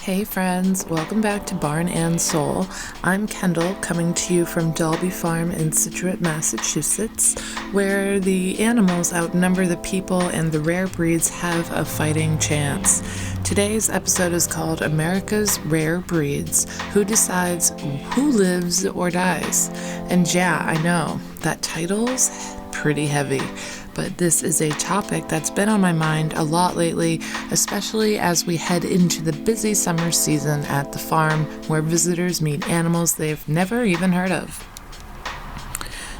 Hey friends, welcome back to Barn and Soul. I'm Kendall, coming to you from Dalby Farm in Scituate, Massachusetts, where the animals outnumber the people and the rare breeds have a fighting chance. Today's episode is called America's Rare Breeds: Who Decides Who Lives or Dies? And yeah, I know, that title's pretty heavy. But this is a topic that's been on my mind a lot lately, especially as we head into the busy summer season at the farm, where visitors meet animals they've never even heard of.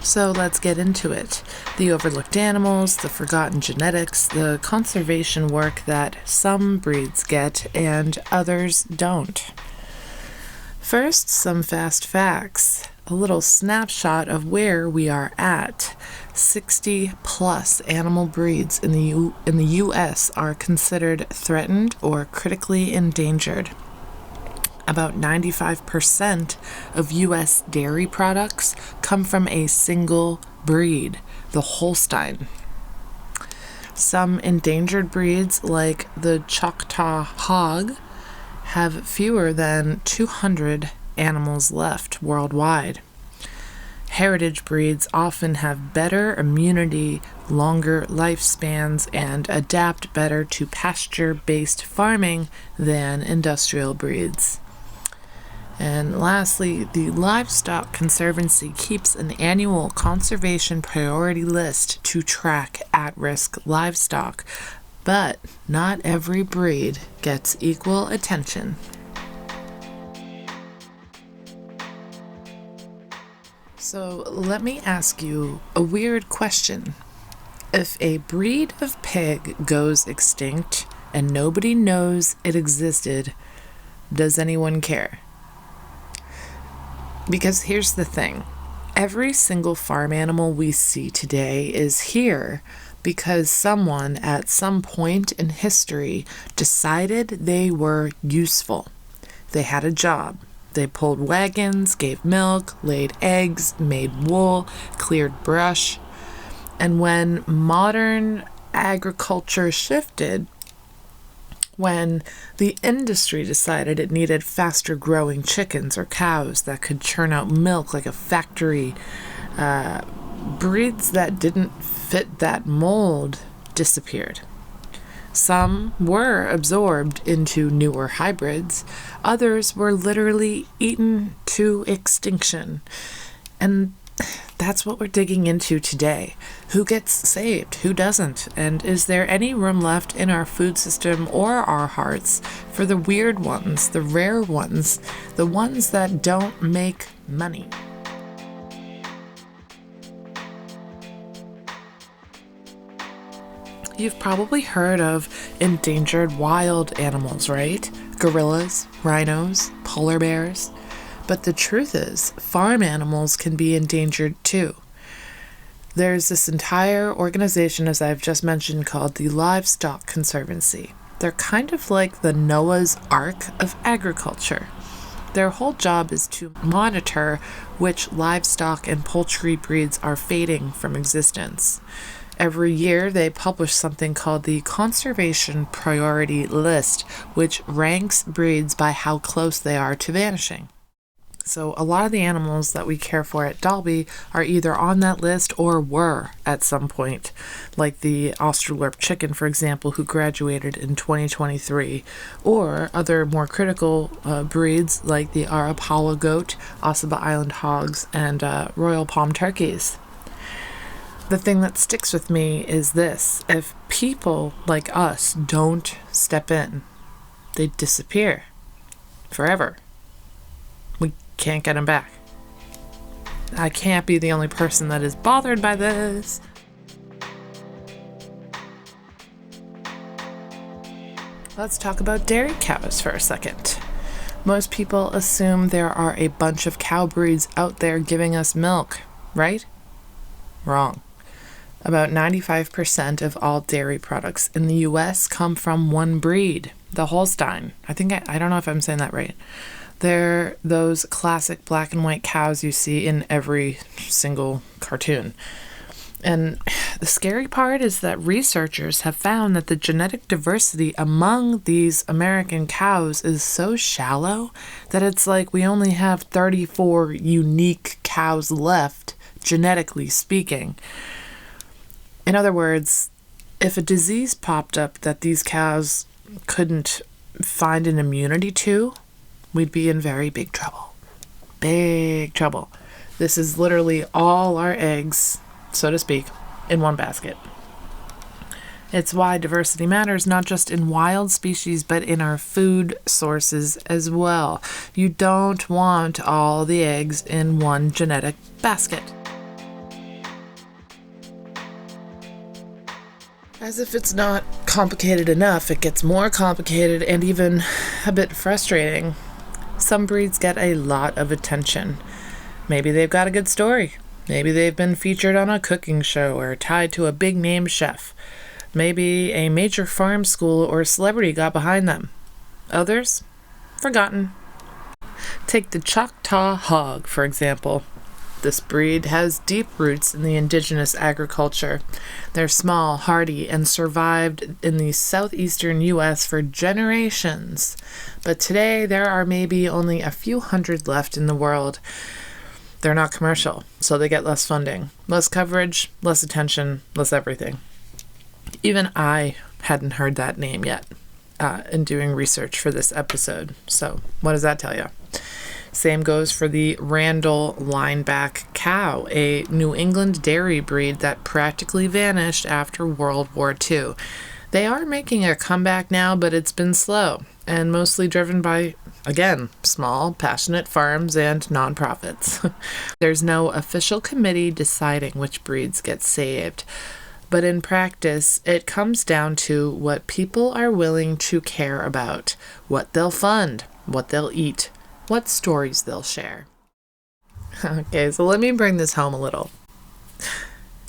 So let's get into it. The overlooked animals, the forgotten genetics, the conservation work that some breeds get and others don't. First, some fast facts. A little snapshot of where we are at. 60 plus animal breeds in the U.S. are considered threatened or critically endangered. About 95% of U.S. dairy products come from a single breed, the Holstein. Some endangered breeds, like the Choctaw hog, have fewer than 200 animals left worldwide. Heritage breeds often have better immunity, longer lifespans, and adapt better to pasture-based farming than industrial breeds. And lastly, the Livestock Conservancy keeps an annual conservation priority list to track at-risk livestock, but not every breed gets equal attention. So let me ask you a weird question. If a breed of pig goes extinct and nobody knows it existed, does anyone care? Because here's the thing. Every single farm animal we see today is here because someone at some point in history decided they were useful. They had a job. They pulled wagons, gave milk, laid eggs, made wool, cleared brush. And when modern agriculture shifted, when the industry decided it needed faster growing chickens or cows that could churn out milk like a factory, breeds that didn't fit that mold disappeared. Some were absorbed into newer hybrids. Others were literally eaten to extinction. And that's what we're digging into today. Who gets saved? Who doesn't? And is there any room left in our food system or our hearts for the weird ones, the rare ones, the ones that don't make money? You've probably heard of endangered wild animals, right? Gorillas, rhinos, polar bears. But the truth is, farm animals can be endangered too. There's this entire organization, as I've just mentioned, called the Livestock Conservancy. They're kind of like the Noah's Ark of agriculture. Their whole job is to monitor which livestock and poultry breeds are fading from existence. Every year, they publish something called the Conservation Priority List, which ranks breeds by how close they are to vanishing. So a lot of the animals that we care for at Dalby are either on that list or were at some point, like the Australorp chicken, for example, who graduated in 2023, or other more critical breeds like the Arapawa goat, Ossabaw Island hogs, and Royal Palm turkeys. The thing that sticks with me is this: if people like us don't step in, they disappear forever. We can't get them back. I can't be the only person that is bothered by this. Let's talk about dairy cows for a second. Most people assume there are a bunch of cow breeds out there giving us milk, right? Wrong. About 95% of all dairy products in the U.S. come from one breed, the Holstein. I don't know if I'm saying that right. They're those classic black and white cows you see in every single cartoon. And the scary part is that researchers have found that the genetic diversity among these American cows is so shallow that it's like we only have 34 unique cows left, genetically speaking. In other words, if a disease popped up that these cows couldn't find an immunity to, we'd be in very big trouble. Big trouble. This is literally all our eggs, so to speak, in one basket. It's why diversity matters, not just in wild species, but in our food sources as well. You don't want all the eggs in one genetic basket. As if it's not complicated enough, it gets more complicated and even a bit frustrating. Some breeds get a lot of attention. Maybe they've got a good story. Maybe they've been featured on a cooking show or tied to a big-name chef. Maybe a major farm school or celebrity got behind them. Others? Forgotten. Take the Choctaw hog, for example. This breed has deep roots in the indigenous agriculture. They're small, hardy, and survived in the southeastern U.S. for generations. But today, there are maybe only a few hundred left in the world. They're not commercial, so they get less funding, less coverage, less attention, less everything. Even I hadn't heard that name yet in doing research for this episode. So what does that tell you? Same goes for the Randall lineback cow, a New England dairy breed that practically vanished after World War II. They are making a comeback now, but it's been slow and mostly driven by, again, small, passionate farms and nonprofits. There's no official committee deciding which breeds get saved. But in practice, it comes down to what people are willing to care about, what they'll fund, what they'll eat, what stories they'll share. Okay, so let me bring this home a little.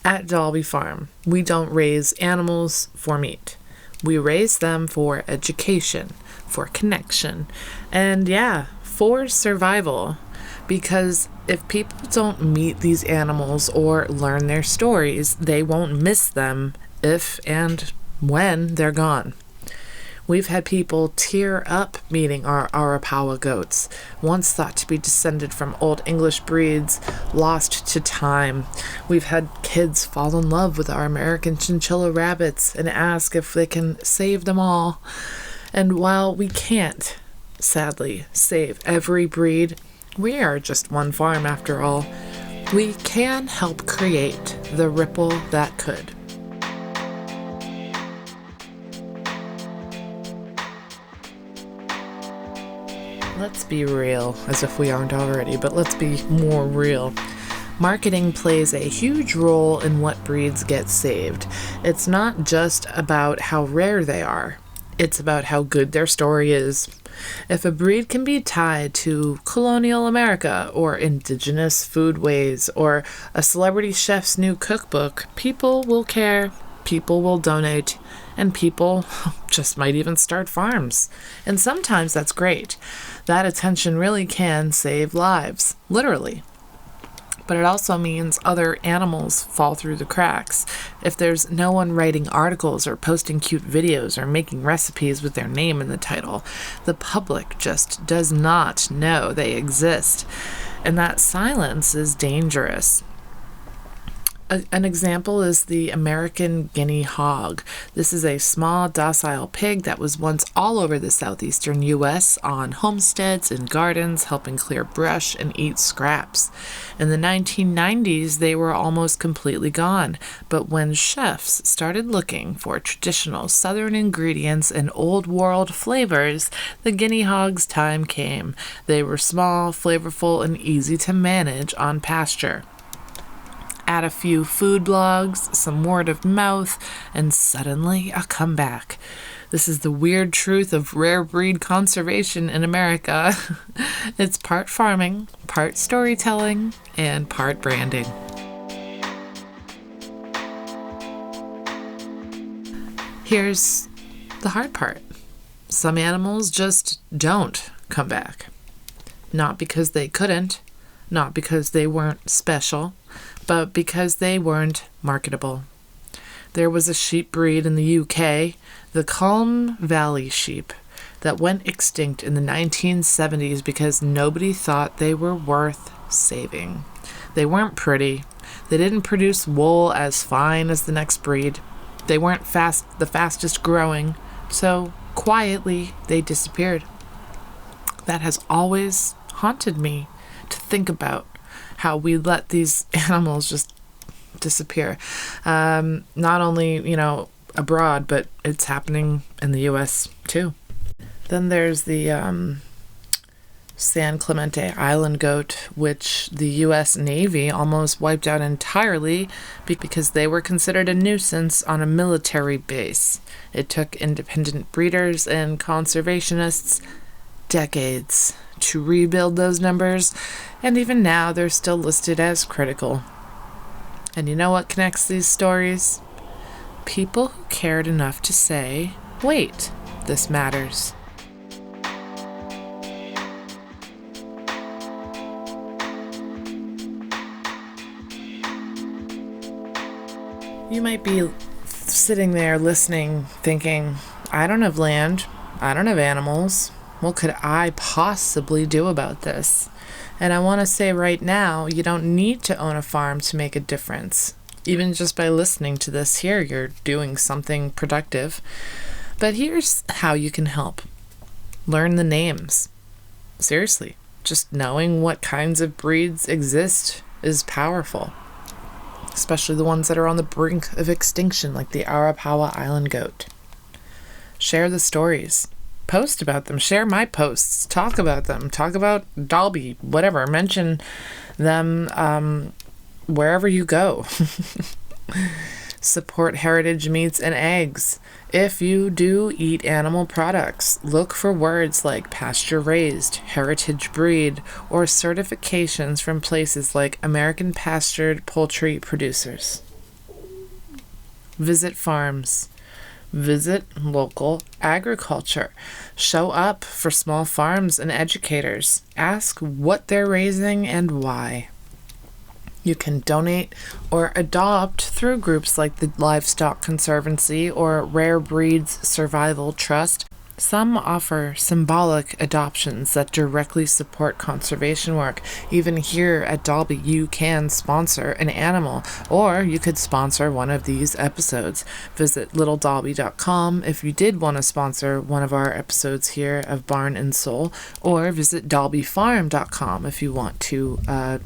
At Dalby Farm, we don't raise animals for meat. We raise them for education, for connection, and for survival. Because if people don't meet these animals or learn their stories, they won't miss them if and when they're gone. We've had people tear up meeting our Arapawa goats, once thought to be descended from Old English breeds, lost to time. We've had kids fall in love with our American chinchilla rabbits and ask if they can save them all. And while we can't, sadly, save every breed, we are just one farm after all. We can help create the ripple that could. Let's be real, as if we aren't already, but let's be more real. Marketing plays a huge role in what breeds get saved. It's not just about how rare they are. It's about how good their story is. If a breed can be tied to colonial America or indigenous foodways or a celebrity chef's new cookbook, people will care, people will donate, and people just might even start farms. And sometimes that's great. That attention really can save lives, literally. But it also means other animals fall through the cracks. If there's no one writing articles or posting cute videos or making recipes with their name in the title, the public just does not know they exist. And that silence is dangerous. An example is the American guinea hog. This is a small, docile pig that was once all over the southeastern U.S. on homesteads and gardens, helping clear brush and eat scraps. In the 1990s, they were almost completely gone. But when chefs started looking for traditional southern ingredients and old world flavors, the guinea hog's time came. They were small, flavorful, and easy to manage on pasture. Add a few food blogs, some word of mouth, and suddenly a comeback. This is the weird truth of rare breed conservation in America. It's part farming, part storytelling, and part branding. Here's the hard part. Some animals just don't come back. Not because they couldn't, not because they weren't special, but because they weren't marketable. There was a sheep breed in the UK, the Calm Valley sheep, that went extinct in the 1970s because nobody thought they were worth saving. They weren't pretty. They didn't produce wool as fine as the next breed. They weren't the fastest growing, so quietly they disappeared. That has always haunted me, to think about how we let these animals just disappear. Not only, abroad, but it's happening in the US too. Then there's the San Clemente island goat, which the US Navy almost wiped out entirely because they were considered a nuisance on a military base. It took independent breeders and conservationists decades to rebuild those numbers, and even now they're still listed as critical. And you know what connects these stories? People who cared enough to say, wait, this matters. You might be sitting there listening, thinking, I don't have land, I don't have animals. What could I possibly do about this? And I want to say right now, you don't need to own a farm to make a difference. Even just by listening to this here, you're doing something productive. But here's how you can help. Learn the names. Seriously, just knowing what kinds of breeds exist is powerful. Especially the ones that are on the brink of extinction, like the Arapawa Island goat. Share the stories. Post about them. Share my posts. Talk about them. Talk about Dalby, whatever. Mention them wherever you go. Support heritage meats and eggs. If you do eat animal products, look for words like pasture-raised, heritage breed, or certifications from places like American Pastured Poultry Producers. Visit farms. Visit local agriculture. Show up for small farms and educators. Ask what they're raising and why. You can donate or adopt through groups like the Livestock Conservancy or Rare Breeds Survival Trust. Some offer symbolic adoptions that directly support conservation work. Even here at Dalby, you can sponsor an animal, or you could sponsor one of these episodes. Visit littledalby.com if you did want to sponsor one of our episodes here of Barn and Soul, or visit dalbyfarm.com if you want to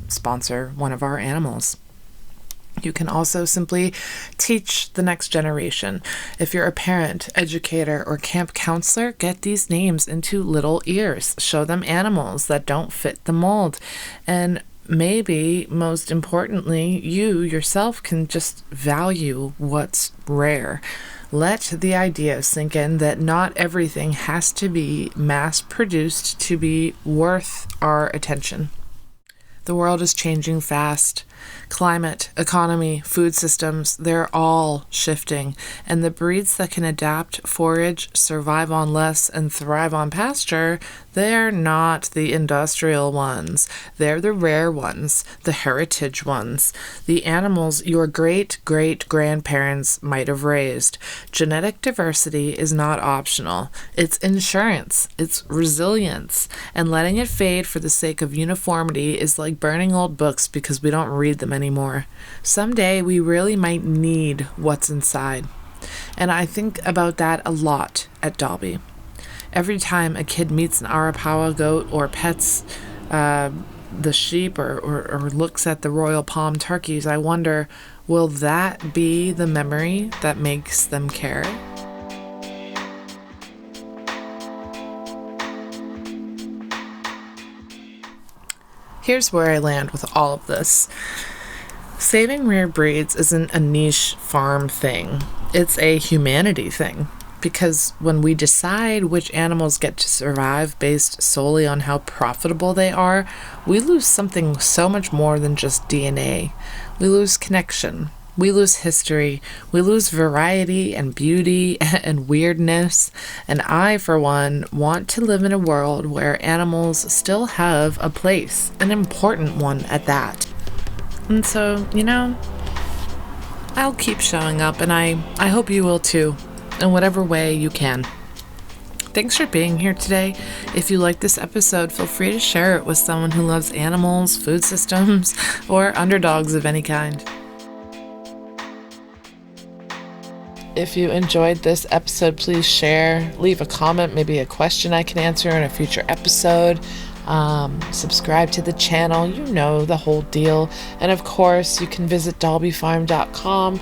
sponsor one of our animals. You can also simply teach the next generation. If you're a parent, educator, or camp counselor, get these names into little ears. Show them animals that don't fit the mold. And maybe, most importantly, you yourself can just value what's rare. Let the idea sink in that not everything has to be mass-produced to be worth our attention. The world is changing fast. Climate, economy, food systems, they're all shifting. And the breeds that can adapt, forage, survive on less, and thrive on pasture, they're not the industrial ones. They're the rare ones, the heritage ones, the animals your great-great-grandparents might have raised. Genetic diversity is not optional. It's insurance. It's resilience. And letting it fade for the sake of uniformity is like burning old books because we don't read them anymore. Someday we really might need what's inside. And I think about that a lot at Dalby. Every time a kid meets an Arapawa goat or pets the sheep or looks at the royal palm turkeys, I wonder, will that be the memory that makes them care? Here's where I land with all of this. Saving rare breeds isn't a niche farm thing. It's a humanity thing. Because when we decide which animals get to survive based solely on how profitable they are, we lose something so much more than just DNA. We lose connection. We lose history, we lose variety and beauty and weirdness, and I, for one, want to live in a world where animals still have a place, an important one at that. And so, I'll keep showing up, and I hope you will too, in whatever way you can. Thanks for being here today. If you like this episode, feel free to share it with someone who loves animals, food systems, or underdogs of any kind. If you enjoyed this episode, please share, leave a comment, maybe a question I can answer in a future episode. Subscribe to the channel, the whole deal. And of course, you can visit dalbyfarm.com.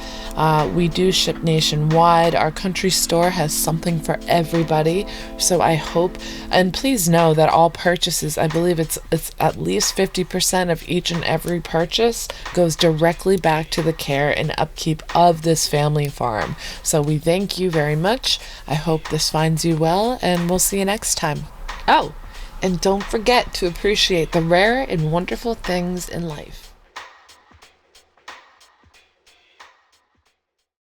We do ship nationwide. Our country store has something for everybody. So I hope, and please know that all purchases, I believe it's at least 50% of each and every purchase goes directly back to the care and upkeep of this family farm. So we thank you very much. I hope this finds you well, and we'll see you next time. Oh, and don't forget to appreciate the rare and wonderful things in life.